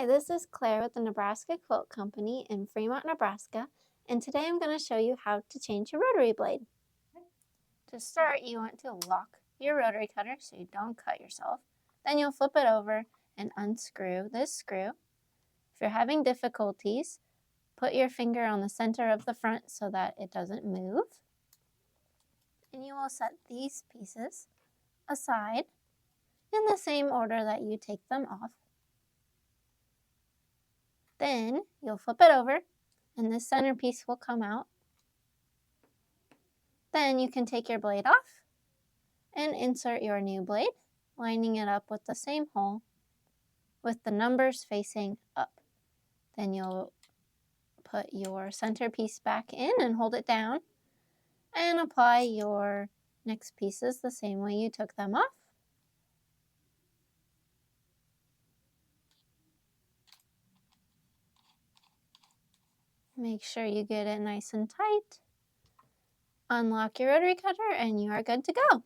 Hi, this is Claire with the Nebraska Quilt Company in Fremont, Nebraska, and today I'm going to show you how to change your rotary blade. To start, you want to lock your rotary cutter so you don't cut yourself. Then you'll flip it over and unscrew this screw. If you're having difficulties, put your finger on the center of the front so that it doesn't move. And you will set these pieces aside in the same order that you take them off. Then you'll flip it over and this centerpiece will come out. Then you can take your blade off and insert your new blade, lining it up with the same hole with the numbers facing up. Then you'll put your centerpiece back in and hold it down and apply your next pieces the same way you took them off. Make sure you get it nice and tight. Unlock your rotary cutter and you are good to go.